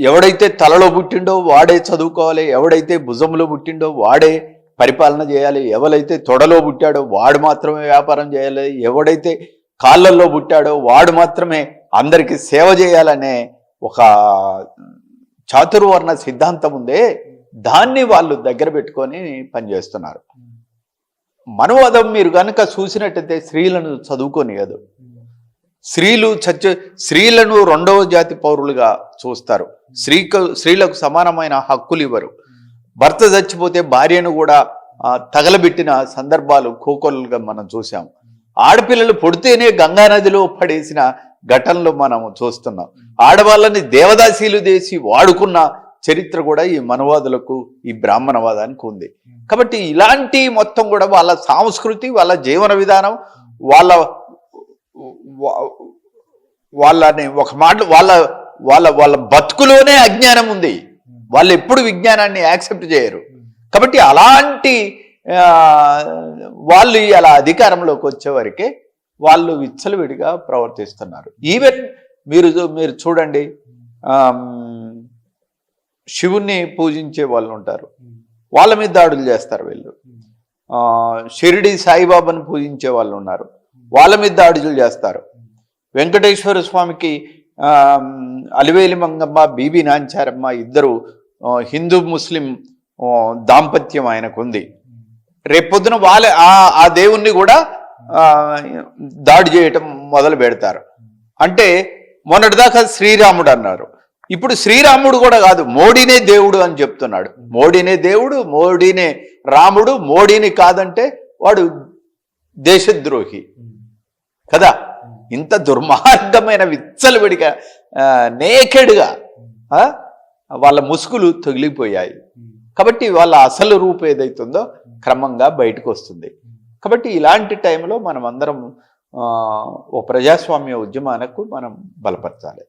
ఎవడైతే తలలో పుట్టిండో వాడే చదువుకోవాలి, ఎవడైతే భుజంలో పుట్టిండో వాడే పరిపాలన చేయాలి, ఎవరైతే తొడలో పుట్టాడో వాడు మాత్రమే వ్యాపారం చేయాలి, ఎవడైతే కాళ్ళల్లో పుట్టాడో వాడు మాత్రమే అందరికీ సేవ చేయాలనే ఒక చాతుర్వర్ణ సిద్ధాంతం ఉందే, దాన్ని వాళ్ళు దగ్గర పెట్టుకొని పనిచేస్తున్నారు. మనవాదం మీరు కనుక చూసినట్టయితే స్త్రీలను చదువుకొని కాదు, స్త్రీలను రెండవ జాతి పౌరులుగా చూస్తారు. స్త్రీలకు సమానమైన హక్కులు ఇవ్వరు. భర్త చచ్చిపోతే భార్యను కూడా తగలబెట్టిన సందర్భాలు కోకొల్లుగా మనం చూసాం. ఆడపిల్లలు పుడితేనే గంగానదిలో పడేసిన ఘటనలు మనం చూస్తున్నాం. ఆడవాళ్ళని దేవదాసీలు చేసి వాడుకున్న చరిత్ర కూడా ఈ మనవాదులకు, ఈ బ్రాహ్మణవాదానికి ఉంది. కాబట్టి ఇలాంటి మొత్తం కూడా వాళ్ళ సంస్కృతి, వాళ్ళ జీవన విధానం, వాళ్ళని ఒక మాట వాళ్ళ వాళ్ళ వాళ్ళ బతుకులోనే అజ్ఞానం ఉంది. వాళ్ళు ఎప్పుడు విజ్ఞానాన్ని యాక్సెప్ట్ చేయరు. కాబట్టి అలాంటి వాళ్ళు అలా అధికారంలోకి వచ్చేవరకే వాళ్ళు విచ్చలవిడిగా ప్రవర్తిస్తున్నారు. ఈవెన్ మీరు చూడండి, శివుణ్ణి పూజించే వాళ్ళు ఉంటారు, వాళ్ళ మీద దాడులు చేస్తారు వీళ్ళు. షిరిడి సాయిబాబాను పూజించే వాళ్ళు ఉన్నారు, వాళ్ళ మీద దాడులు చేస్తారు. వెంకటేశ్వర స్వామికి అలివేలి మంగమ్మ, బీబీ నాంచారమ్మ ఇద్దరు హిందూ ముస్లిం దాంపత్యం ఆయనకు ఉంది. రేపొద్దున వాళ్ళే ఆ దేవుణ్ణి కూడా దాడి చేయటం మొదలు పెడతారు. అంటే మొన్నటిదాకా శ్రీరాముడు అన్నారు, ఇప్పుడు శ్రీరాముడు కూడా కాదు, మోడీనే దేవుడు అని చెప్తున్నాడు. మోడీనే దేవుడు, మోడీనే రాముడు, మోడీని కాదంటే వాడు దేశద్రోహి కదా. ఇంత దుర్మార్గమైన విచ్చలవిడిగా నేకెడ్గా వాళ్ళ ముసుగులు తగిలిపోయాయి. కాబట్టి వాళ్ళ అసలు రూపు ఏదైతుందో క్రమంగా బయటకు వస్తుంది. కాబట్టి ఇలాంటి టైంలో మనం అందరం ఓ ప్రజాస్వామ్య ఉద్యమానికి మనం బలపరచాలి.